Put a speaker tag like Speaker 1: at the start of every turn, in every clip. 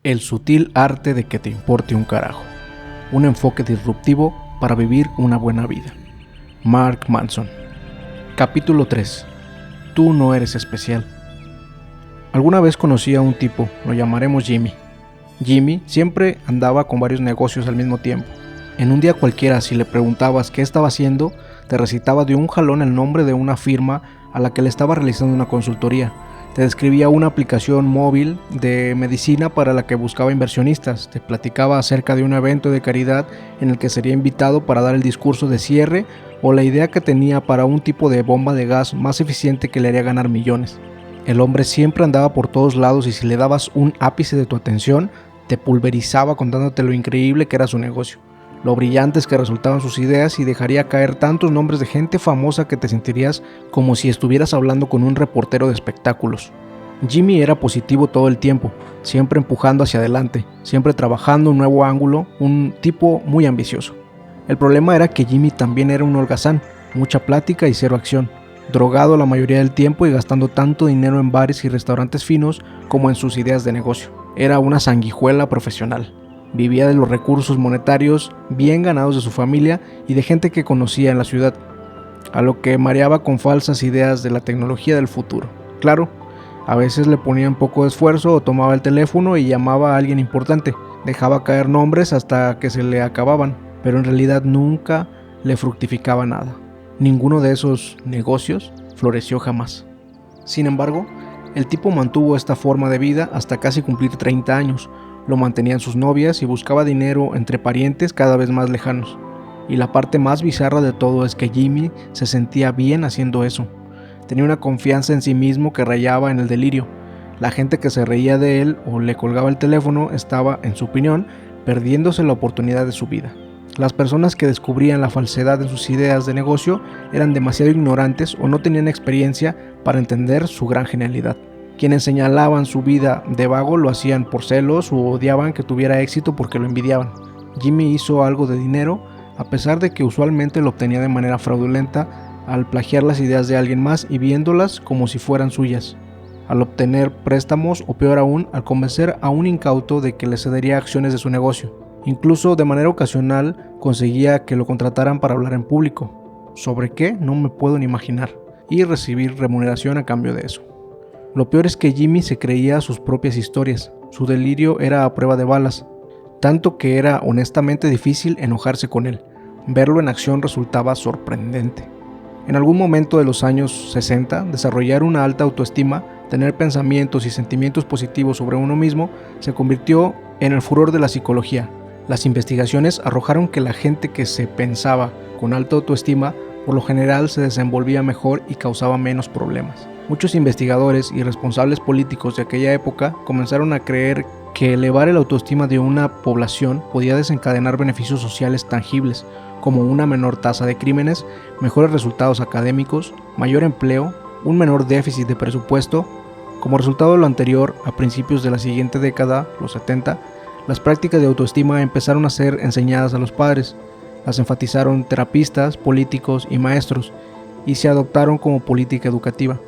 Speaker 1: El sutil arte de que te importe un carajo. Un enfoque disruptivo para vivir una buena vida. Mark Manson. Capítulo 3. Tú no eres especial. Alguna vez conocí a un tipo, lo llamaremos Jimmy. Jimmy siempre andaba con varios negocios al mismo tiempo. En un día cualquiera, si le preguntabas qué estaba haciendo, te recitaba de un jalón el nombre de una firma a la que le estaba realizando una consultoría. Te describía una aplicación móvil de medicina para la que buscaba inversionistas. Te platicaba acerca de un evento de caridad en el que sería invitado para dar el discurso de cierre o la idea que tenía para un tipo de bomba de gas más eficiente que le haría ganar millones. El hombre siempre andaba por todos lados y si le dabas un ápice de tu atención, te pulverizaba contándote lo increíble que era su negocio, lo brillantes que resultaban sus ideas y dejaría caer tantos nombres de gente famosa que te sentirías como si estuvieras hablando con un reportero de espectáculos. Jimmy era positivo todo el tiempo, siempre empujando hacia adelante, siempre trabajando un nuevo ángulo, un tipo muy ambicioso. El problema era que Jimmy también era un holgazán, mucha plática y cero acción, drogado la mayoría del tiempo y gastando tanto dinero en bares y restaurantes finos como en sus ideas de negocio. Era una sanguijuela profesional. Vivía de los recursos monetarios bien ganados de su familia y de gente que conocía en la ciudad, a lo que mareaba con falsas ideas de la tecnología del futuro. Claro, a veces le ponía un poco de esfuerzo o tomaba el teléfono y llamaba a alguien importante, dejaba caer nombres hasta que se le acababan, pero en realidad nunca le fructificaba nada. Ninguno de esos negocios floreció jamás. Sin embargo, el tipo mantuvo esta forma de vida hasta casi cumplir 30 años, lo mantenían sus novias y buscaba dinero entre parientes cada vez más lejanos. Y la parte más bizarra de todo es que Jimmy se sentía bien haciendo eso. Tenía una confianza en sí mismo que rayaba en el delirio. La gente que se reía de él o le colgaba el teléfono estaba, en su opinión, perdiéndose la oportunidad de su vida. Las personas que descubrían la falsedad de sus ideas de negocio eran demasiado ignorantes o no tenían experiencia para entender su gran genialidad. Quienes señalaban su vida de vago lo hacían por celos o odiaban que tuviera éxito porque lo envidiaban. Jimmy hizo algo de dinero, a pesar de que usualmente lo obtenía de manera fraudulenta al plagiar las ideas de alguien más y viéndolas como si fueran suyas, al obtener préstamos o peor aún, al convencer a un incauto de que le cedería acciones de su negocio. Incluso de manera ocasional conseguía que lo contrataran para hablar en público. ¿Sobre qué? No me puedo ni imaginar. Y recibir remuneración a cambio de eso. Lo peor es que Jimmy se creía sus propias historias. Su delirio era a prueba de balas, tanto que era honestamente difícil enojarse con él. Verlo en acción resultaba sorprendente. En algún momento de los años 60, desarrollar una alta autoestima, tener pensamientos y sentimientos positivos sobre uno mismo, se convirtió en el furor de la psicología. Las investigaciones arrojaron que la gente que se pensaba con alta autoestima, por lo general se desenvolvía mejor y causaba menos problemas. Muchos investigadores y responsables políticos de aquella época comenzaron a creer que elevar el autoestima de una población podía desencadenar beneficios sociales tangibles, como una menor tasa de crímenes, mejores resultados académicos, mayor empleo, un menor déficit de presupuesto. Como resultado de lo anterior, a principios de la siguiente década, los 70, las prácticas de autoestima empezaron a ser enseñadas a los padres, las enfatizaron terapistas, políticos y maestros, y se adoptaron como política educativa.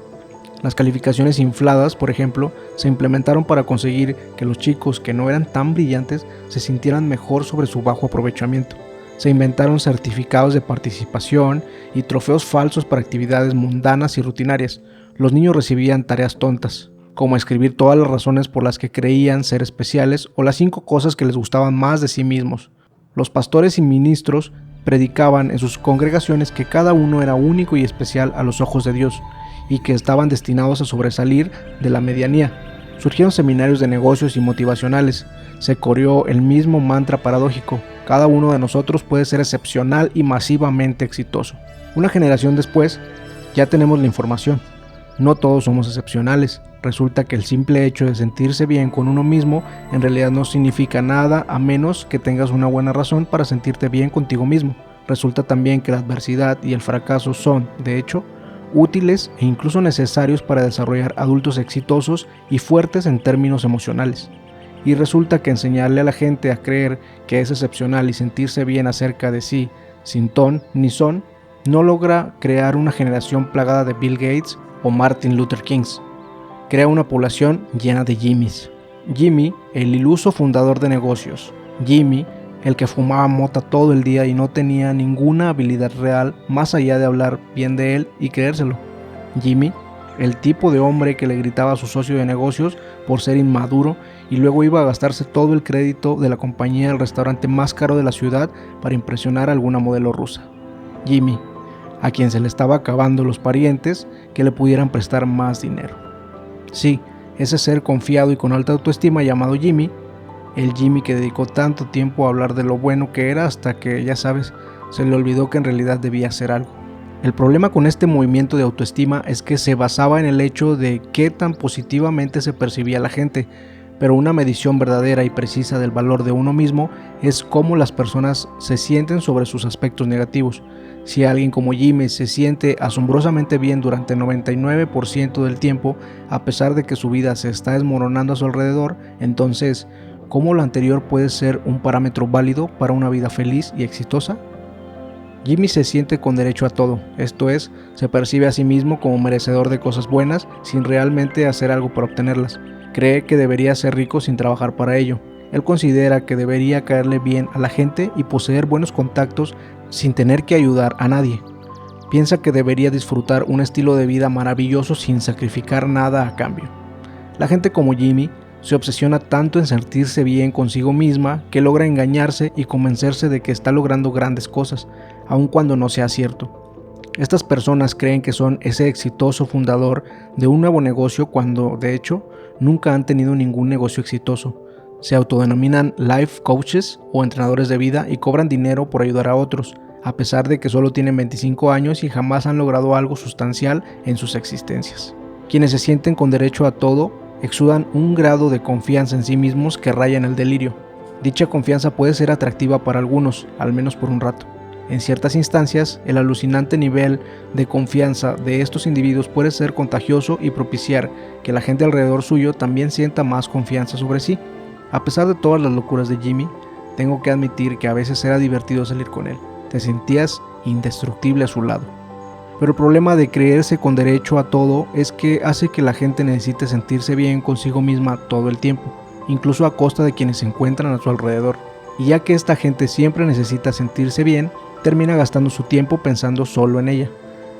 Speaker 1: Las calificaciones infladas, por ejemplo, se implementaron para conseguir que los chicos que no eran tan brillantes se sintieran mejor sobre su bajo aprovechamiento. Se inventaron certificados de participación y trofeos falsos para actividades mundanas y rutinarias. Los niños recibían tareas tontas, como escribir todas las razones por las que creían ser especiales o las 5 cosas que les gustaban más de sí mismos. Los pastores y ministros predicaban en sus congregaciones que cada uno era único y especial a los ojos de Dios, y que estaban destinados a sobresalir de la medianía. Surgieron seminarios de negocios y motivacionales. Se corrió el mismo mantra paradójico: cada uno de nosotros puede ser excepcional y masivamente exitoso. Una generación después, ya tenemos la información. No todos somos excepcionales. Resulta que el simple hecho de sentirse bien con uno mismo en realidad no significa nada a menos que tengas una buena razón para sentirte bien contigo mismo. Resulta también que la adversidad y el fracaso son, de hecho, útiles e incluso necesarios para desarrollar adultos exitosos y fuertes en términos emocionales. Y resulta que enseñarle a la gente a creer que es excepcional y sentirse bien acerca de sí, sin ton ni son, no logra crear una generación plagada de Bill Gates o Martin Luther Kings. Crea una población llena de Jimmys. Jimmy, el iluso fundador de negocios. Jimmy, el que fumaba mota todo el día y no tenía ninguna habilidad real más allá de hablar bien de él y creérselo. Jimmy, el tipo de hombre que le gritaba a su socio de negocios por ser inmaduro y luego iba a gastarse todo el crédito de la compañía del restaurante más caro de la ciudad para impresionar a alguna modelo rusa. Jimmy, a quien se le estaba acabando los parientes que le pudieran prestar más dinero. Sí, ese ser confiado y con alta autoestima llamado Jimmy, el Jimmy que dedicó tanto tiempo a hablar de lo bueno que era hasta que, ya sabes, se le olvidó que en realidad debía hacer algo. El problema con este movimiento de autoestima es que se basaba en el hecho de qué tan positivamente se percibía la gente, pero una medición verdadera y precisa del valor de uno mismo es cómo las personas se sienten sobre sus aspectos negativos. Si alguien como Jimmy se siente asombrosamente bien durante el 99% del tiempo, a pesar de que su vida se está desmoronando a su alrededor, entonces, ¿cómo lo anterior puede ser un parámetro válido para una vida feliz y exitosa? Jimmy se siente con derecho a todo, esto es, se percibe a sí mismo como merecedor de cosas buenas sin realmente hacer algo para obtenerlas. Cree que debería ser rico sin trabajar para ello. Él considera que debería caerle bien a la gente y poseer buenos contactos sin tener que ayudar a nadie. Piensa que debería disfrutar un estilo de vida maravilloso sin sacrificar nada a cambio. La gente como Jimmy se obsesiona tanto en sentirse bien consigo misma que logra engañarse y convencerse de que está logrando grandes cosas, aun cuando no sea cierto. Estas personas creen que son ese exitoso fundador de un nuevo negocio cuando, de hecho, nunca han tenido ningún negocio exitoso. Se autodenominan life coaches o entrenadores de vida y cobran dinero por ayudar a otros, a pesar de que solo tienen 25 años y jamás han logrado algo sustancial en sus existencias. Quienes se sienten con derecho a todo exudan un grado de confianza en sí mismos que raya en el delirio. Dicha confianza puede ser atractiva para algunos, al menos por un rato. En ciertas instancias, el alucinante nivel de confianza de estos individuos puede ser contagioso y propiciar que la gente alrededor suyo también sienta más confianza sobre sí. A pesar de todas las locuras de Jimmy, tengo que admitir que a veces era divertido salir con él. Te sentías indestructible a su lado. Pero el problema de creerse con derecho a todo es que hace que la gente necesite sentirse bien consigo misma todo el tiempo, incluso a costa de quienes se encuentran a su alrededor. Y ya que esta gente siempre necesita sentirse bien, termina gastando su tiempo pensando solo en ella.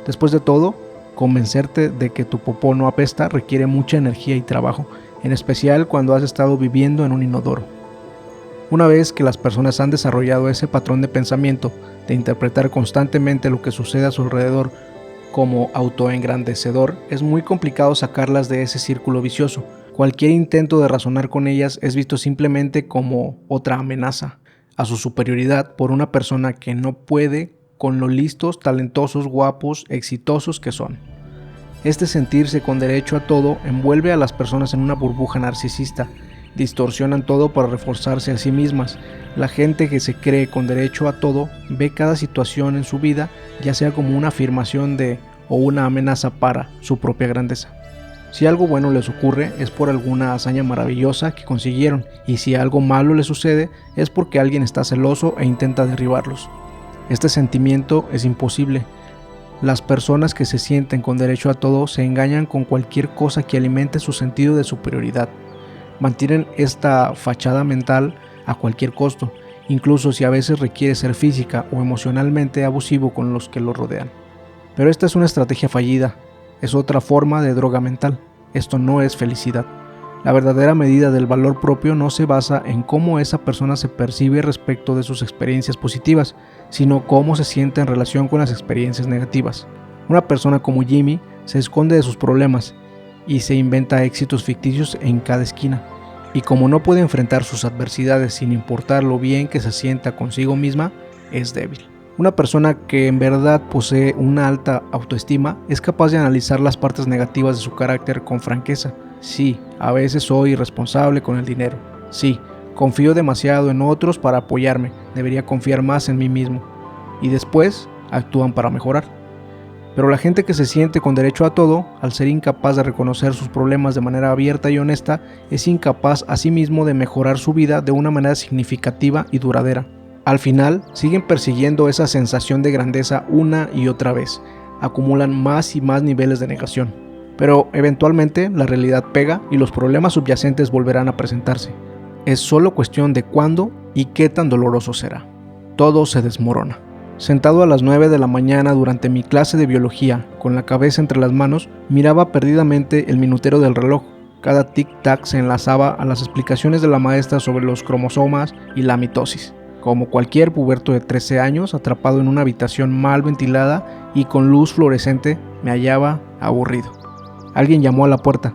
Speaker 1: Después de todo, convencerte de que tu popó no apesta requiere mucha energía y trabajo, en especial cuando has estado viviendo en un inodoro. Una vez que las personas han desarrollado ese patrón de pensamiento, de interpretar constantemente lo que sucede a su alrededor como autoengrandecedor, es muy complicado sacarlas de ese círculo vicioso. Cualquier intento de razonar con ellas es visto simplemente como otra amenaza a su superioridad por una persona que no puede con lo listos, talentosos, guapos, exitosos que son. Este sentirse con derecho a todo envuelve a las personas en una burbuja narcisista. Distorsionan todo para reforzarse a sí mismas. La gente que se cree con derecho a todo ve cada situación en su vida ya sea como una afirmación de o una amenaza para su propia grandeza. Si algo bueno les ocurre es por alguna hazaña maravillosa que consiguieron, y si algo malo les sucede es porque alguien está celoso e intenta derribarlos. Este sentimiento es imposible. Las personas que se sienten con derecho a todo se engañan con cualquier cosa que alimente su sentido de superioridad. Mantienen esta fachada mental a cualquier costo, incluso si a veces requiere ser física o emocionalmente abusivo con los que lo rodean. Pero esta es una estrategia fallida, es otra forma de droga mental. Esto no es felicidad. La verdadera medida del valor propio no se basa en cómo esa persona se percibe respecto de sus experiencias positivas, sino cómo se siente en relación con las experiencias negativas. Una persona como Jimmy se esconde de sus problemas y se inventa éxitos ficticios en cada esquina. Y como no puede enfrentar sus adversidades sin importar lo bien que se sienta consigo misma, es débil. Una persona que en verdad posee una alta autoestima es capaz de analizar las partes negativas de su carácter con franqueza. Sí, a veces soy irresponsable con el dinero. Sí, confío demasiado en otros para apoyarme, debería confiar más en mí mismo. Y después actúan para mejorar. Pero la gente que se siente con derecho a todo, al ser incapaz de reconocer sus problemas de manera abierta y honesta, es incapaz a sí mismo de mejorar su vida de una manera significativa y duradera. Al final, siguen persiguiendo esa sensación de grandeza una y otra vez. Acumulan más y más niveles de negación. Pero eventualmente la realidad pega y los problemas subyacentes volverán a presentarse. Es solo cuestión de cuándo y qué tan doloroso será. Todo se desmorona. Sentado a las 9 de la mañana durante mi clase de biología, con la cabeza entre las manos, miraba perdidamente el minutero del reloj. Cada tic-tac se enlazaba a las explicaciones de la maestra sobre los cromosomas y la mitosis. Como cualquier puberto de 13 años, atrapado en una habitación mal ventilada y con luz fluorescente, me hallaba aburrido. Alguien llamó a la puerta.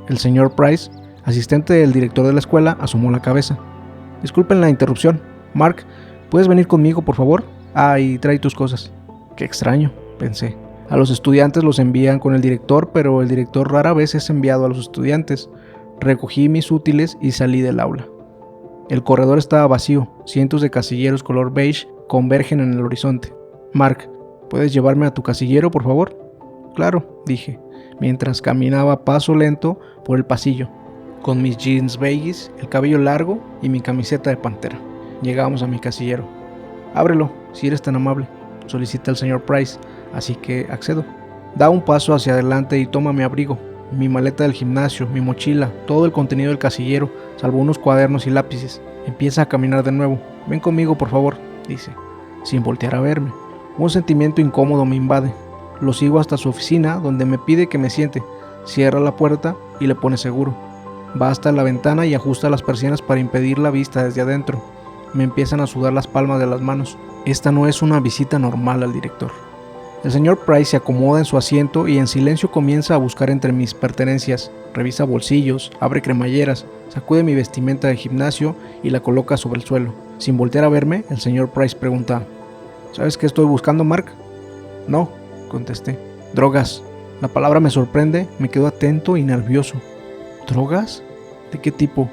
Speaker 1: El señor Price, asistente del director de la escuela, asomó la cabeza. Disculpen la interrupción. Mark, ¿puedes venir conmigo, por favor? Y trae tus cosas. Qué extraño, pensé. A los estudiantes los envían con el director, pero el director rara vez es enviado a los estudiantes. Recogí mis útiles y salí del aula. El corredor estaba vacío. Cientos de casilleros color beige convergen en el horizonte. Mark, ¿puedes llevarme a tu casillero, por favor? Claro, dije, mientras caminaba a paso lento por el pasillo, con mis jeans beiges, el cabello largo y mi camiseta de pantera. Llegamos a mi casillero. Ábrelo, si eres tan amable, solicita el señor Price, así que accedo. Da un paso hacia adelante y toma mi abrigo, mi maleta del gimnasio, mi mochila, todo el contenido del casillero, salvo unos cuadernos y lápices. Empieza a caminar de nuevo. Ven conmigo, por favor, dice, sin voltear a verme. Un sentimiento incómodo me invade. Lo sigo hasta su oficina, donde me pide que me siente. Cierra la puerta y le pone seguro. Va hasta la ventana y ajusta las persianas para impedir la vista desde adentro. Me empiezan a sudar las palmas de las manos. Esta no es una visita normal al director. El señor Price se acomoda en su asiento y en silencio comienza a buscar entre mis pertenencias. Revisa bolsillos, abre cremalleras, sacude mi vestimenta de gimnasio y la coloca sobre el suelo. Sin voltear a verme, el señor Price pregunta: ¿sabes qué estoy buscando, Mark? No, contesté. Drogas. La palabra me sorprende, me quedo atento y nervioso. ¿Drogas? ¿De qué tipo?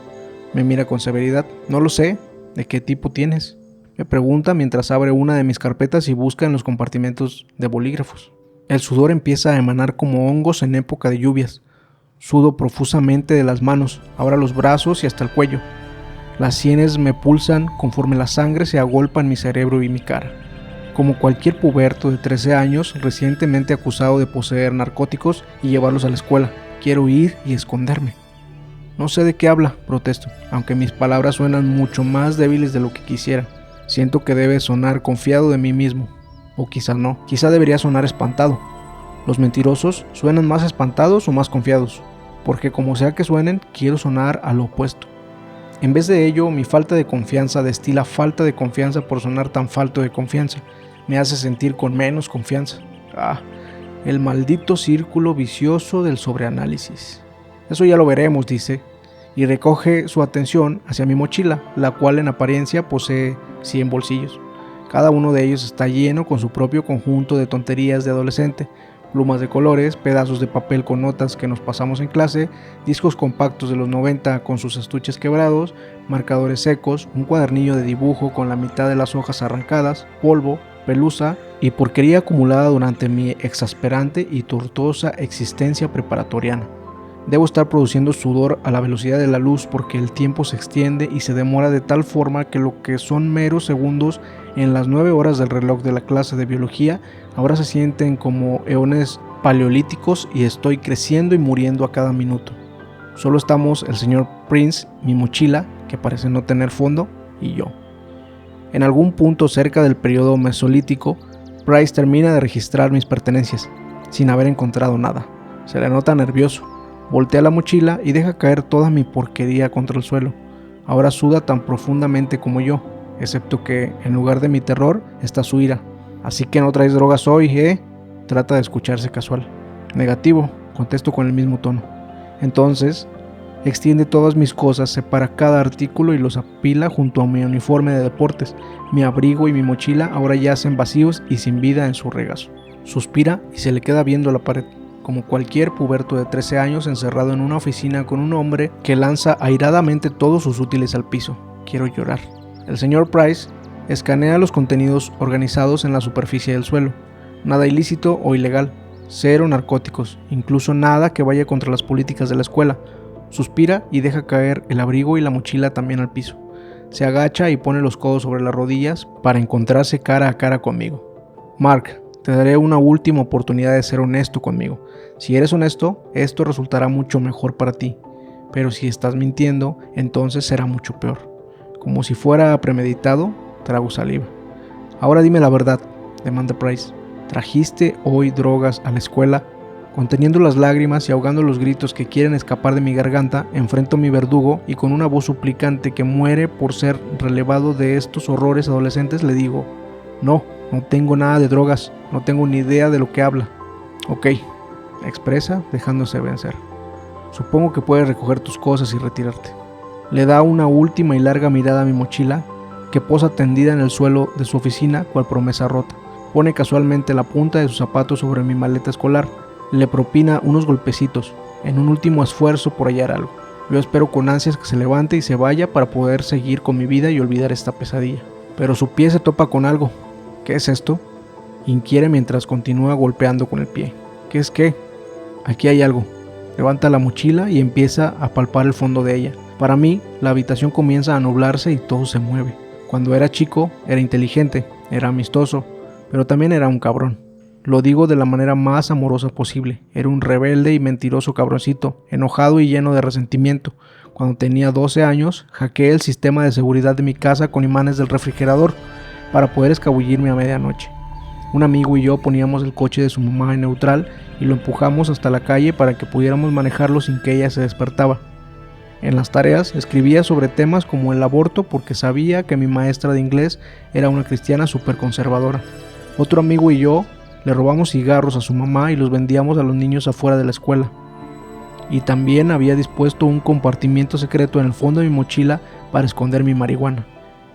Speaker 1: Me mira con severidad. No lo sé. ¿De qué tipo tienes? Me pregunta mientras abre una de mis carpetas y busca en los compartimentos de bolígrafos. El sudor empieza a emanar como hongos en época de lluvias. Sudo profusamente de las manos, ahora los brazos y hasta el cuello. Las sienes me pulsan conforme la sangre se agolpa en mi cerebro y mi cara. Como cualquier puberto de 13 años, recientemente acusado de poseer narcóticos y llevarlos a la escuela, quiero ir y esconderme. No sé de qué habla, protesto, aunque mis palabras suenan mucho más débiles de lo que quisiera. Siento que debe sonar confiado de mí mismo, o quizá no, quizá debería sonar espantado. Los mentirosos suenan más espantados o más confiados, porque como sea que suenen, quiero sonar a lo opuesto. En vez de ello, mi falta de confianza destila falta de confianza por sonar tan falto de confianza. Me hace sentir con menos confianza. El maldito círculo vicioso del sobreanálisis. Eso ya lo veremos, dice, y recoge su atención hacia mi mochila, la cual en apariencia posee 100 bolsillos. Cada uno de ellos está lleno con su propio conjunto de tonterías de adolescente, plumas de colores, pedazos de papel con notas que nos pasamos en clase, discos compactos de los 90 con sus estuches quebrados, marcadores secos, un cuadernillo de dibujo con la mitad de las hojas arrancadas, polvo, pelusa y porquería acumulada durante mi exasperante y tortuosa existencia preparatoriana. Debo estar produciendo sudor a la velocidad de la luz porque el tiempo se extiende y se demora de tal forma que lo que son meros segundos en las 9 horas del reloj de la clase de biología ahora se sienten como eones paleolíticos y estoy creciendo y muriendo a cada minuto. Solo estamos el señor Prince, mi mochila, que parece no tener fondo, y yo. En algún punto cerca del periodo mesolítico, Price termina de registrar mis pertenencias, sin haber encontrado nada. Se le nota nervioso. Voltea la mochila y deja caer toda mi porquería contra el suelo. Ahora suda tan profundamente como yo, excepto que, en lugar de mi terror, está su ira. Así que no traes drogas hoy, ¿eh? Trata de escucharse casual. Negativo, contesto con el mismo tono. Entonces, extiende todas mis cosas, separa cada artículo y los apila junto a mi uniforme de deportes. Mi abrigo y mi mochila ahora yacen vacíos y sin vida en su regazo. Suspira y se le queda viendo la pared, como cualquier puberto de 13 años encerrado en una oficina con un hombre que lanza airadamente todos sus útiles al piso. Quiero llorar. El señor Price escanea los contenidos organizados en la superficie del suelo. Nada ilícito o ilegal. Cero narcóticos, incluso nada que vaya contra las políticas de la escuela. Suspira y deja caer el abrigo y la mochila también al piso. Se agacha y pone los codos sobre las rodillas para encontrarse cara a cara conmigo. Mark, Te daré una última oportunidad de ser honesto conmigo. Si eres honesto, esto resultará mucho mejor para ti. Pero si estás mintiendo, entonces será mucho peor. Como si fuera premeditado, trago saliva. Ahora dime la verdad, demanda Price. ¿Trajiste hoy drogas a la escuela? Conteniendo las lágrimas y ahogando los gritos que quieren escapar de mi garganta, enfrento a mi verdugo y con una voz suplicante que muere por ser relevado de estos horrores adolescentes le digo: no tengo nada de drogas, no tengo ni idea de lo que habla. Ok, expresa dejándose vencer. Supongo que puedes recoger tus cosas y retirarte. Le da una última y larga mirada a mi mochila, que posa tendida en el suelo de su oficina cual promesa rota. Pone casualmente la punta de sus zapatos sobre mi maleta escolar. Le propina unos golpecitos, en un último esfuerzo por hallar algo. Yo espero con ansias que se levante y se vaya para poder seguir con mi vida y olvidar esta pesadilla. Pero su pie se topa con algo. ¿Qué es esto?, inquiere mientras continúa golpeando con el pie. ¿Qué es qué? Aquí hay algo. Levanta la mochila y empieza a palpar el fondo de ella. Para mí, la habitación comienza a nublarse y todo se mueve. Cuando era chico, era inteligente, era amistoso, pero también era un cabrón. Lo digo de la manera más amorosa posible. Era un rebelde y mentiroso cabroncito, enojado y lleno de resentimiento. Cuando tenía 12 años, hackeé el sistema de seguridad de mi casa con imanes del refrigerador para poder escabullirme a medianoche. Un amigo y yo poníamos el coche de su mamá en neutral y lo empujamos hasta la calle para que pudiéramos manejarlo sin que ella se despertaba. En las tareas escribía sobre temas como el aborto porque sabía que mi maestra de inglés era una cristiana súper conservadora. Otro amigo y yo le robamos cigarros a su mamá y los vendíamos a los niños afuera de la escuela. Y también había dispuesto un compartimiento secreto en el fondo de mi mochila para esconder mi marihuana.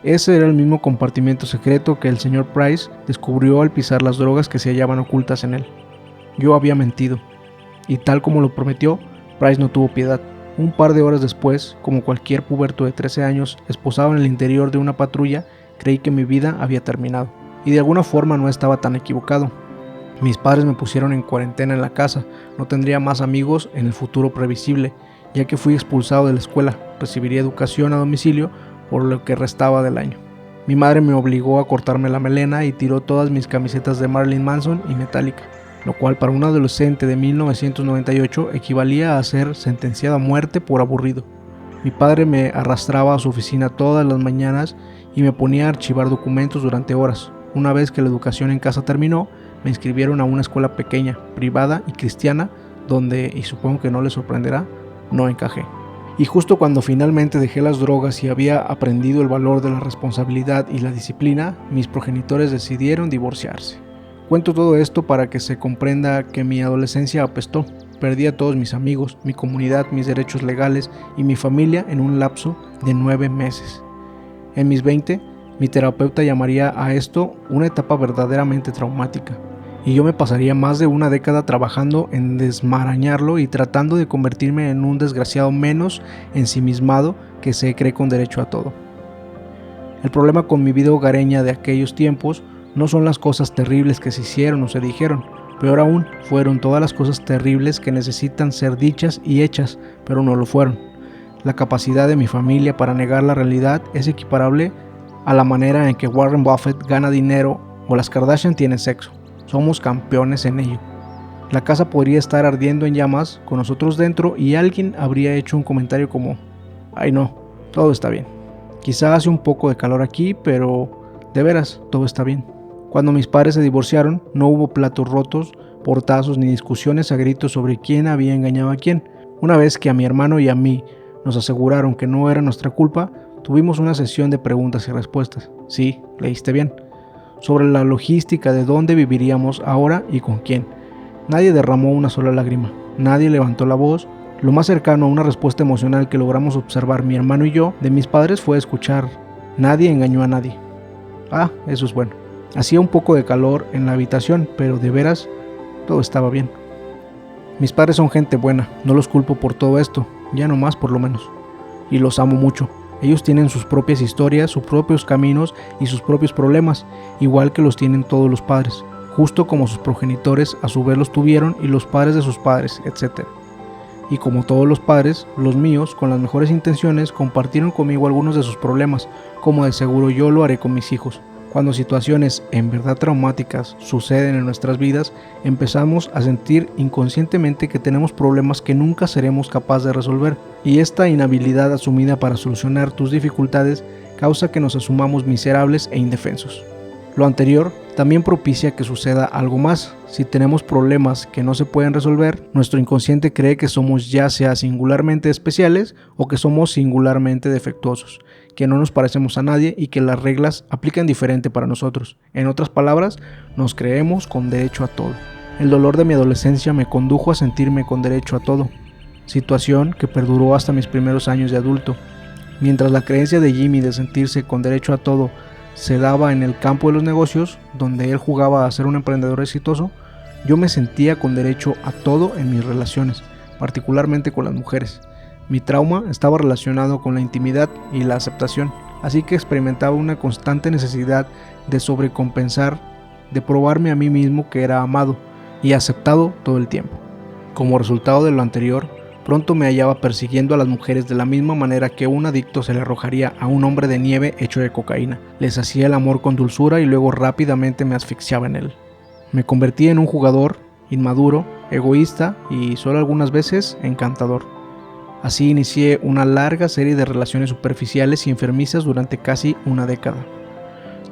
Speaker 1: Ese era el mismo compartimiento secreto que el señor Price descubrió al pisar las drogas que se hallaban ocultas en él. Yo había mentido, y tal como lo prometió, Price no tuvo piedad. Un par de horas después, como cualquier puberto de 13 años, esposado en el interior de una patrulla, creí que mi vida había terminado. Y de alguna forma no estaba tan equivocado. Mis padres me pusieron en cuarentena en la casa, no tendría más amigos en el futuro previsible, ya que fui expulsado de la escuela, recibiría educación a domicilio por lo que restaba del año. Mi madre me obligó a cortarme la melena y tiró todas mis camisetas de Marilyn Manson y Metallica, lo cual para un adolescente de 1998 equivalía a ser sentenciado a muerte por aburrido. Mi padre me arrastraba a su oficina todas las mañanas y me ponía a archivar documentos durante horas. Una vez que la educación en casa terminó, me inscribieron a una escuela pequeña, privada y cristiana, donde, y supongo que no les sorprenderá, no encajé. Y justo cuando finalmente dejé las drogas y había aprendido el valor de la responsabilidad y la disciplina, mis progenitores decidieron divorciarse. Cuento todo esto para que se comprenda que mi adolescencia apestó. Perdí a todos mis amigos, mi comunidad, mis derechos legales y mi familia en un lapso de 9 meses. En mis 20, mi terapeuta llamaría a esto una etapa verdaderamente traumática. Y yo me pasaría más de una década trabajando en desmarañarlo y tratando de convertirme en un desgraciado menos ensimismado que se cree con derecho a todo. El problema con mi vida hogareña de aquellos tiempos no son las cosas terribles que se hicieron o se dijeron. Peor aún, fueron todas las cosas terribles que necesitan ser dichas y hechas, pero no lo fueron. La capacidad de mi familia para negar la realidad es equiparable a la manera en que Warren Buffett gana dinero o las Kardashian tienen sexo. Somos campeones en ello. La casa podría estar ardiendo en llamas con nosotros dentro y alguien habría hecho un comentario como: ay no, todo está bien. Quizá hace un poco de calor aquí, pero de veras, todo está bien. Cuando mis padres se divorciaron, no hubo platos rotos, portazos ni discusiones a gritos sobre quién había engañado a quién. Una vez que a mi hermano y a mí nos aseguraron que no era nuestra culpa, tuvimos una sesión de preguntas y respuestas. Sí, leíste bien. Sobre la logística de dónde viviríamos ahora y con quién. Nadie derramó una sola lágrima, nadie levantó la voz. Lo más cercano a una respuesta emocional que logramos observar mi hermano y yo de mis padres fue escuchar: nadie engañó a nadie. Ah, eso es bueno. Hacía un poco de calor en la habitación, pero de veras, todo estaba bien. Mis padres son gente buena, no los culpo por todo esto, ya no más por lo menos. Y los amo mucho. Ellos tienen sus propias historias, sus propios caminos y sus propios problemas, igual que los tienen todos los padres, justo como sus progenitores a su vez los tuvieron y los padres de sus padres, etc. Y como todos los padres, los míos, con las mejores intenciones, compartieron conmigo algunos de sus problemas, como de seguro yo lo haré con mis hijos. Cuando situaciones en verdad traumáticas suceden en nuestras vidas, empezamos a sentir inconscientemente que tenemos problemas que nunca seremos capaces de resolver, y esta inhabilidad asumida para solucionar tus dificultades causa que nos asumamos miserables e indefensos. Lo anterior también propicia que suceda algo más. Si tenemos problemas que no se pueden resolver, nuestro inconsciente cree que somos ya sea singularmente especiales o que somos singularmente defectuosos, que no nos parecemos a nadie y que las reglas aplican diferente para nosotros. En otras palabras, nos creemos con derecho a todo. El dolor de mi adolescencia me condujo a sentirme con derecho a todo, situación que perduró hasta mis primeros años de adulto. Mientras la creencia de Jimmy de sentirse con derecho a todo se daba en el campo de los negocios, donde él jugaba a ser un emprendedor exitoso, yo me sentía con derecho a todo en mis relaciones, particularmente con las mujeres. Mi trauma estaba relacionado con la intimidad y la aceptación, así que experimentaba una constante necesidad de sobrecompensar, de probarme a mí mismo que era amado y aceptado todo el tiempo. Como resultado de lo anterior, pronto me hallaba persiguiendo a las mujeres de la misma manera que un adicto se le arrojaría a un hombre de nieve hecho de cocaína. Les hacía el amor con dulzura y luego rápidamente me asfixiaba en él. Me convertí en un jugador inmaduro, egoísta y solo algunas veces encantador. Así inicié una larga serie de relaciones superficiales y enfermizas durante casi una década.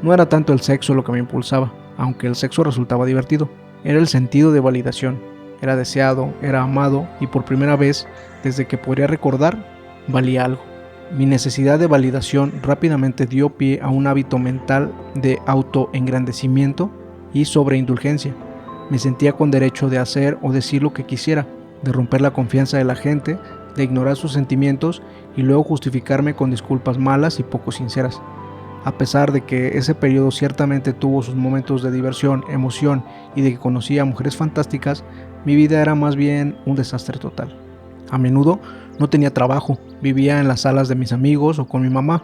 Speaker 1: No era tanto el sexo lo que me impulsaba, aunque el sexo resultaba divertido. Era el sentido de validación. Era deseado, era amado y por primera vez, desde que podría recordar, valía algo. Mi necesidad de validación rápidamente dio pie a un hábito mental de autoengrandecimiento y sobreindulgencia. Me sentía con derecho de hacer o decir lo que quisiera, de romper la confianza de la gente, de ignorar sus sentimientos y luego justificarme con disculpas malas y poco sinceras. A pesar de que ese periodo ciertamente tuvo sus momentos de diversión, emoción y de que conocía a mujeres fantásticas, mi vida era más bien un desastre total. A menudo no tenía trabajo, vivía en las salas de mis amigos o con mi mamá,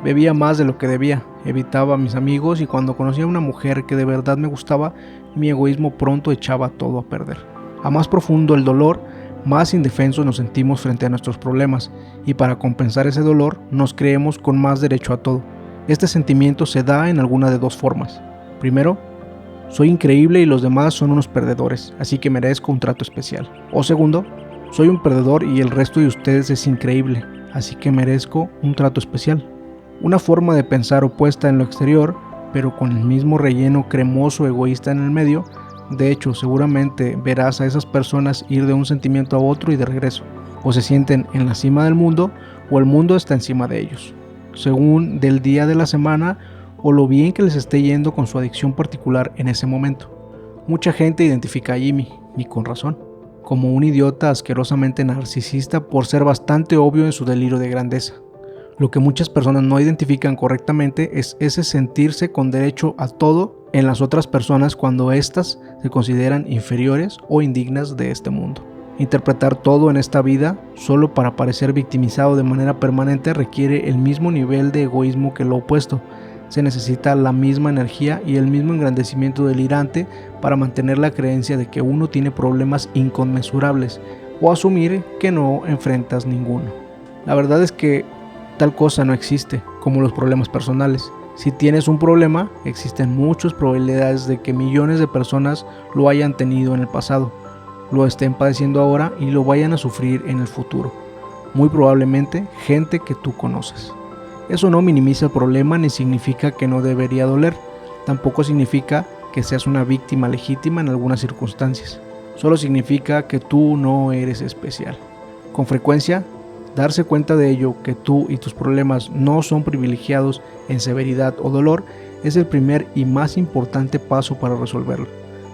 Speaker 1: bebía más de lo que debía, evitaba a mis amigos y cuando conocía a una mujer que de verdad me gustaba, mi egoísmo pronto echaba todo a perder. A más profundo el dolor, más indefensos nos sentimos frente a nuestros problemas y para compensar ese dolor nos creemos con más derecho a todo. Este sentimiento se da en alguna de dos formas. Primero, soy increíble y los demás son unos perdedores, así que merezco un trato especial. O segundo, soy un perdedor y el resto de ustedes es increíble, así que merezco un trato especial. Una forma de pensar opuesta en lo exterior, pero con el mismo relleno cremoso egoísta en el medio. De hecho, seguramente verás a esas personas ir de un sentimiento a otro y de regreso. O se sienten en la cima del mundo, o el mundo está encima de ellos, según del día de la semana o lo bien que les esté yendo con su adicción particular en ese momento. Mucha gente identifica a Jimmy, y con razón, como un idiota asquerosamente narcisista por ser bastante obvio en su delirio de grandeza. Lo que muchas personas no identifican correctamente es ese sentirse con derecho a todo en las otras personas cuando éstas se consideran inferiores o indignas de este mundo. Interpretar todo en esta vida solo para parecer victimizado de manera permanente requiere el mismo nivel de egoísmo que lo opuesto. Se necesita la misma energía y el mismo engrandecimiento delirante para mantener la creencia de que uno tiene problemas inconmensurables o asumir que no enfrentas ninguno. La verdad es que tal cosa no existe, como los problemas personales. Si tienes un problema, existen muchas probabilidades de que millones de personas lo hayan tenido en el pasado, lo estén padeciendo ahora y lo vayan a sufrir en el futuro. Muy probablemente gente que tú conoces. Eso no minimiza el problema ni significa que no debería doler. Tampoco significa que seas una víctima legítima en algunas circunstancias. Solo significa que tú no eres especial. Con frecuencia, darse cuenta de ello, que tú y tus problemas no son privilegiados en severidad o dolor, es el primer y más importante paso para resolverlo.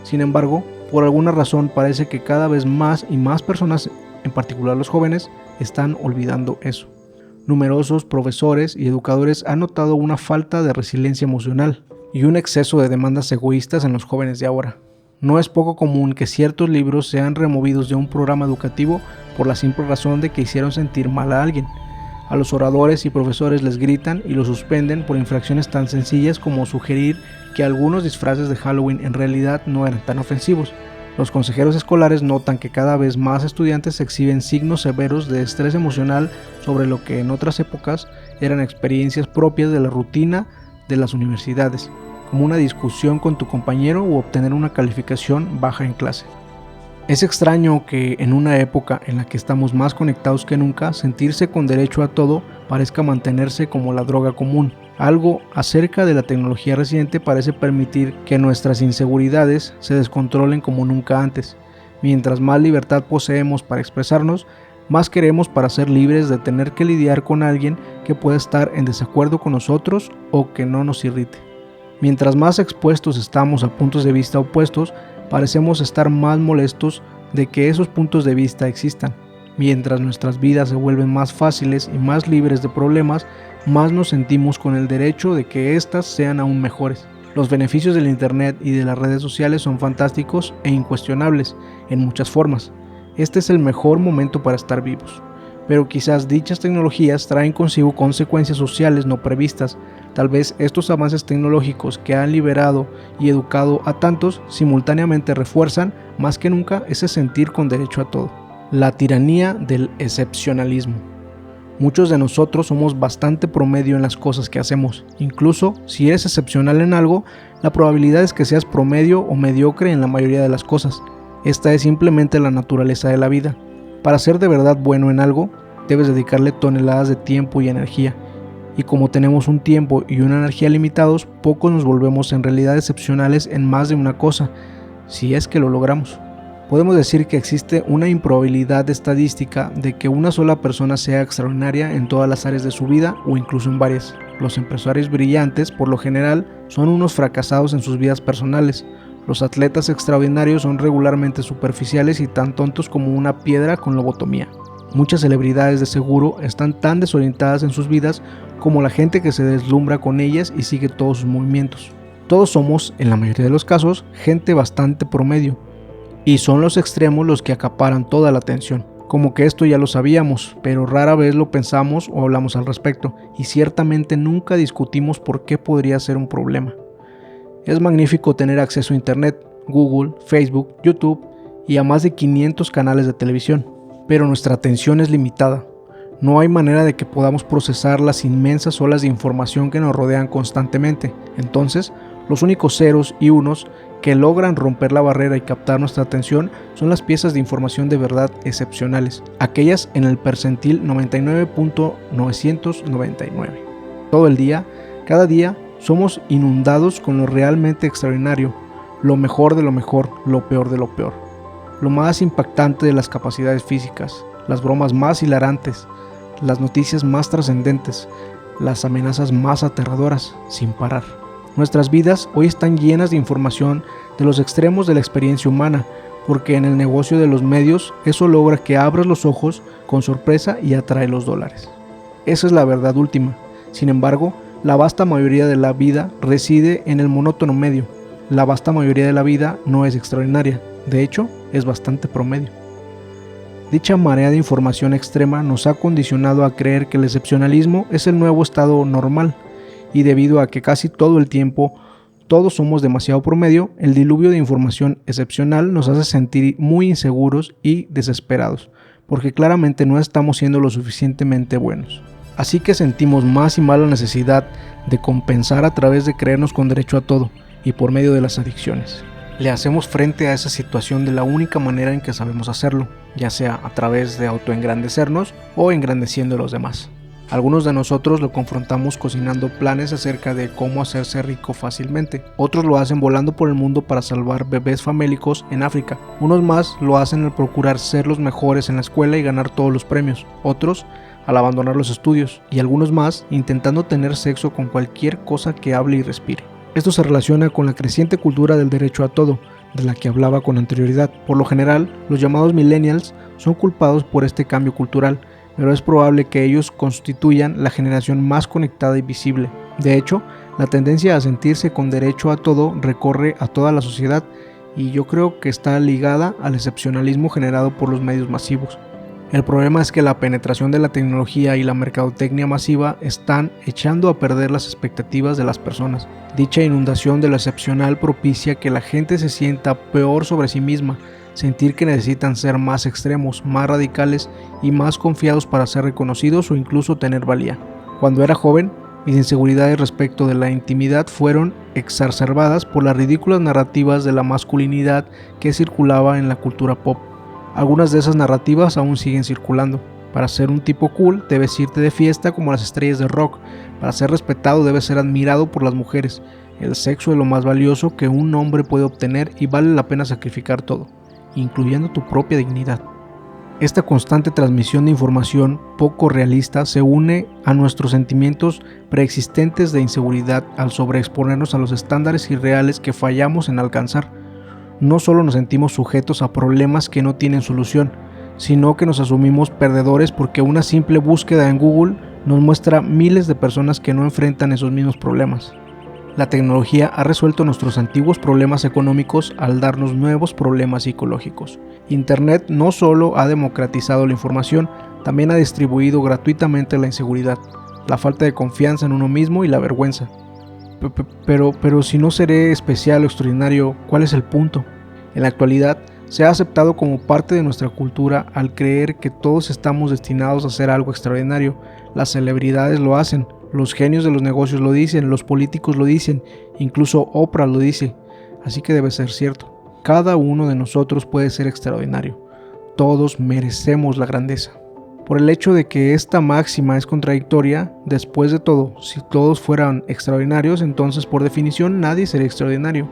Speaker 1: Sin embargo, por alguna razón parece que cada vez más y más personas, en particular los jóvenes, están olvidando eso. Numerosos profesores y educadores han notado una falta de resiliencia emocional y un exceso de demandas egoístas en los jóvenes de ahora. No es poco común que ciertos libros sean removidos de un programa educativo por la simple razón de que hicieron sentir mal a alguien. A los oradores y profesores les gritan y los suspenden por infracciones tan sencillas como sugerir que algunos disfraces de Halloween en realidad no eran tan ofensivos. Los consejeros escolares notan que cada vez más estudiantes exhiben signos severos de estrés emocional sobre lo que en otras épocas eran experiencias propias de la rutina de las universidades, como una discusión con tu compañero o obtener una calificación baja en clase. Es extraño que en una época en la que estamos más conectados que nunca, sentirse con derecho a todo parezca mantenerse como la droga común. Algo acerca de la tecnología reciente parece permitir que nuestras inseguridades se descontrolen como nunca antes. Mientras más libertad poseemos para expresarnos, más queremos para ser libres de tener que lidiar con alguien que pueda estar en desacuerdo con nosotros o que no nos irrite. Mientras más expuestos estamos a puntos de vista opuestos, parecemos estar más molestos de que esos puntos de vista existan. Mientras nuestras vidas se vuelven más fáciles y más libres de problemas, más nos sentimos con el derecho de que éstas sean aún mejores. Los beneficios del Internet y de las redes sociales son fantásticos e incuestionables en muchas formas. Este es el mejor momento para estar vivos. Pero quizás dichas tecnologías traen consigo consecuencias sociales no previstas. Tal vez estos avances tecnológicos que han liberado y educado a tantos simultáneamente refuerzan más que nunca ese sentir con derecho a todo. La tiranía del excepcionalismo. Muchos de nosotros somos bastante promedio en las cosas que hacemos. Incluso si eres excepcional en algo, la probabilidad es que seas promedio o mediocre en la mayoría de las cosas. Esta es simplemente la naturaleza de la vida. Para ser de verdad bueno en algo, debes dedicarle toneladas de tiempo y energía. Y como tenemos un tiempo y una energía limitados, pocos nos volvemos en realidad excepcionales en más de una cosa, si es que lo logramos. Podemos decir que existe una improbabilidad estadística de que una sola persona sea extraordinaria en todas las áreas de su vida o incluso en varias. Los empresarios brillantes, por lo general, son unos fracasados en sus vidas personales. Los atletas extraordinarios son regularmente superficiales y tan tontos como una piedra con lobotomía. Muchas celebridades de seguro están tan desorientadas en sus vidas como la gente que se deslumbra con ellas y sigue todos sus movimientos. Todos somos, en la mayoría de los casos, gente bastante promedio, y son los extremos los que acaparan toda la atención. Como que esto ya lo sabíamos, pero rara vez lo pensamos o hablamos al respecto, y ciertamente nunca discutimos por qué podría ser un problema. Es magnífico tener acceso a Internet, Google, Facebook, YouTube y a más de 500 canales de televisión, pero nuestra atención es limitada. No hay manera de que podamos procesar las inmensas olas de información que nos rodean constantemente. Entonces, los únicos ceros y unos que logran romper la barrera y captar nuestra atención son las piezas de información de verdad excepcionales, aquellas en el percentil 99.999. Todo el día, cada día, somos inundados con lo realmente extraordinario, lo mejor de lo mejor, lo peor de lo peor, lo más impactante de las capacidades físicas, las bromas más hilarantes, las noticias más trascendentes, las amenazas más aterradoras, sin parar. Nuestras vidas hoy están llenas de información de los extremos de la experiencia humana, porque en el negocio de los medios eso logra que abras los ojos con sorpresa y atrae los dólares. Esa es la verdad última. Sin embargo, la vasta mayoría de la vida reside en el monótono medio. La vasta mayoría de la vida no es extraordinaria, de hecho, es bastante promedio. Dicha marea de información extrema nos ha condicionado a creer que el excepcionalismo es el nuevo estado normal, y debido a que casi todo el tiempo todos somos demasiado promedio, el diluvio de información excepcional nos hace sentir muy inseguros y desesperados, porque claramente no estamos siendo lo suficientemente buenos. Así que sentimos más y más la necesidad de compensar a través de creernos con derecho a todo y por medio de las adicciones. Le hacemos frente a esa situación de la única manera en que sabemos hacerlo, ya sea a través de autoengrandecernos o engrandeciendo a los demás. Algunos de nosotros lo confrontamos cocinando planes acerca de cómo hacerse rico fácilmente. Otros lo hacen volando por el mundo para salvar bebés famélicos en África. Unos más lo hacen al procurar ser los mejores en la escuela y ganar todos los premios. Otros al abandonar los estudios. Y algunos más intentando tener sexo con cualquier cosa que hable y respire. Esto se relaciona con la creciente cultura del derecho a todo, de la que hablaba con anterioridad. Por lo general, los llamados millennials son culpados por este cambio cultural, pero es probable que ellos constituyan la generación más conectada y visible. De hecho, la tendencia a sentirse con derecho a todo recorre a toda la sociedad y yo creo que está ligada al excepcionalismo generado por los medios masivos. El problema es que la penetración de la tecnología y la mercadotecnia masiva están echando a perder las expectativas de las personas. Dicha inundación de lo excepcional propicia que la gente se sienta peor sobre sí misma, sentir que necesitan ser más extremos, más radicales y más confiados para ser reconocidos o incluso tener valía. Cuando era joven, Mis inseguridades respecto de la intimidad fueron exacerbadas por las ridículas narrativas de la masculinidad que circulaba en la cultura pop. Algunas de esas narrativas aún siguen circulando. Para ser un tipo cool debes irte de fiesta como las estrellas de rock. Para ser respetado debes ser admirado por las mujeres. El sexo es lo más valioso que un hombre puede obtener y vale la pena sacrificar todo, incluyendo tu propia dignidad. Esta constante transmisión de información poco realista se une a nuestros sentimientos preexistentes de inseguridad al sobreexponernos a los estándares irreales que fallamos en alcanzar. No solo nos sentimos sujetos a problemas que no tienen solución, sino que nos asumimos perdedores porque una simple búsqueda en Google nos muestra miles de personas que no enfrentan esos mismos problemas. La tecnología ha resuelto nuestros antiguos problemas económicos al darnos nuevos problemas psicológicos. Internet no solo ha democratizado la información, también ha distribuido gratuitamente la inseguridad, la falta de confianza en uno mismo y la vergüenza. Pero si no seré especial o extraordinario, ¿cuál es el punto? En la actualidad, se ha aceptado como parte de nuestra cultura al creer que todos estamos destinados a hacer algo extraordinario. Las celebridades lo hacen, los genios de los negocios lo dicen, los políticos lo dicen, incluso Oprah lo dice, así que debe ser cierto. Cada uno de nosotros puede ser extraordinario. Todos merecemos la grandeza. Por el hecho de que esta máxima es contradictoria, después de todo, si todos fueran extraordinarios, entonces por definición nadie sería extraordinario.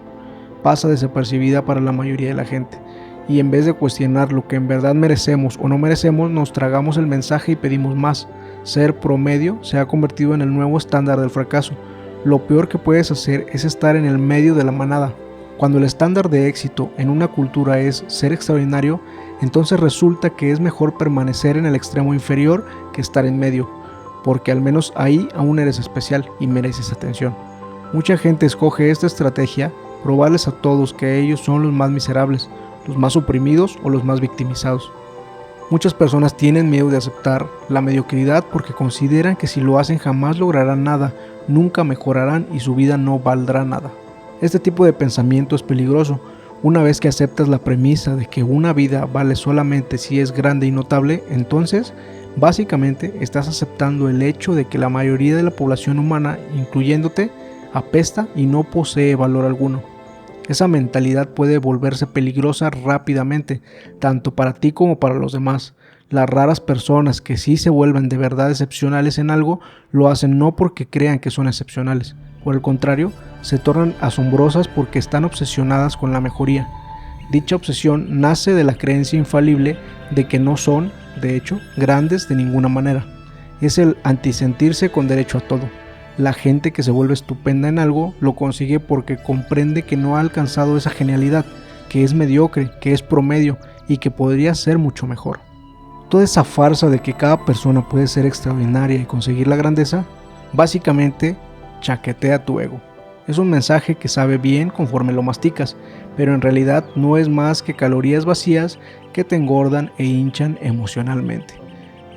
Speaker 1: Pasa desapercibida para la mayoría de la gente. Y en vez de cuestionar lo que en verdad merecemos o no merecemos, nos tragamos el mensaje y pedimos más. Ser promedio se ha convertido en el nuevo estándar del fracaso. Lo peor que puedes hacer es estar en el medio de la manada. Cuando el estándar de éxito en una cultura es ser extraordinario, entonces resulta que es mejor permanecer en el extremo inferior que estar en medio, porque al menos ahí aún eres especial y mereces atención. Mucha gente escoge esta estrategia, probarles a todos que ellos son los más miserables, los más oprimidos o los más victimizados. Muchas personas tienen miedo de aceptar la mediocridad porque consideran que si lo hacen jamás lograrán nada, nunca mejorarán y su vida no valdrá nada. Este tipo de pensamiento es peligroso. Una vez que aceptas la premisa de que una vida vale solamente si es grande y notable, entonces, básicamente, estás aceptando el hecho de que la mayoría de la población humana, incluyéndote, apesta y no posee valor alguno. Esa mentalidad puede volverse peligrosa rápidamente, tanto para ti como para los demás. Las raras personas que sí se vuelven de verdad excepcionales en algo, lo hacen no porque crean que son excepcionales. Por el contrario, se tornan asombrosas porque están obsesionadas con la mejoría. Dicha obsesión nace de la creencia infalible de que no son, de hecho, grandes de ninguna manera. Es el antisentirse con derecho a todo. La gente que se vuelve estupenda en algo lo consigue porque comprende que no ha alcanzado esa genialidad, que es mediocre, que es promedio y que podría ser mucho mejor. Toda esa farsa de que cada persona puede ser extraordinaria y conseguir la grandeza, básicamente chaquetea tu ego. Es un mensaje que sabe bien conforme lo masticas, pero en realidad no es más que calorías vacías que te engordan e hinchan emocionalmente.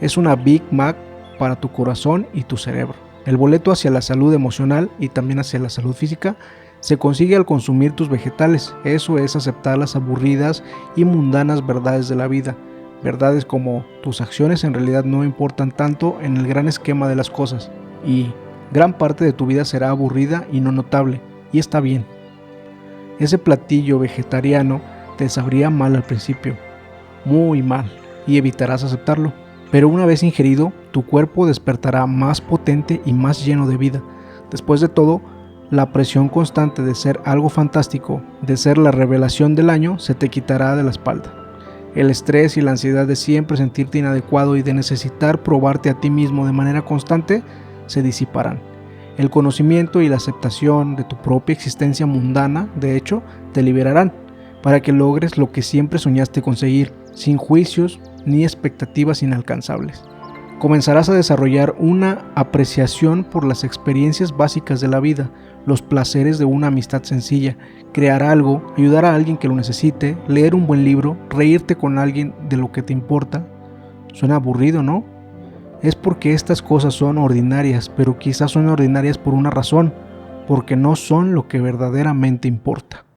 Speaker 1: Es una Big Mac para tu corazón y tu cerebro. El boleto hacia la salud emocional y también hacia la salud física se consigue al consumir tus vegetales. Eso es aceptar las aburridas y mundanas verdades de la vida. Verdades como tus acciones en realidad no importan tanto en el gran esquema de las cosas y gran parte de tu vida será aburrida y no notable, y está bien. Ese platillo vegetariano te sabría mal al principio, muy mal, y evitarás aceptarlo. Pero una vez ingerido, tu cuerpo despertará más potente y más lleno de vida. Después de todo, la presión constante de ser algo fantástico, de ser la revelación del año, se te quitará de la espalda. El estrés y la ansiedad de siempre sentirte inadecuado y de necesitar probarte a ti mismo de manera constante se disiparán. El conocimiento y la aceptación de tu propia existencia mundana, de hecho, te liberarán para que logres lo que siempre soñaste conseguir, sin juicios ni expectativas inalcanzables. Comenzarás a desarrollar una apreciación por las experiencias básicas de la vida, los placeres de una amistad sencilla, crear algo, ayudar a alguien que lo necesite, leer un buen libro, reírte con alguien de lo que te importa. Suena aburrido, ¿no? Es porque estas cosas son ordinarias, pero quizás son ordinarias por una razón, porque no son lo que verdaderamente importa.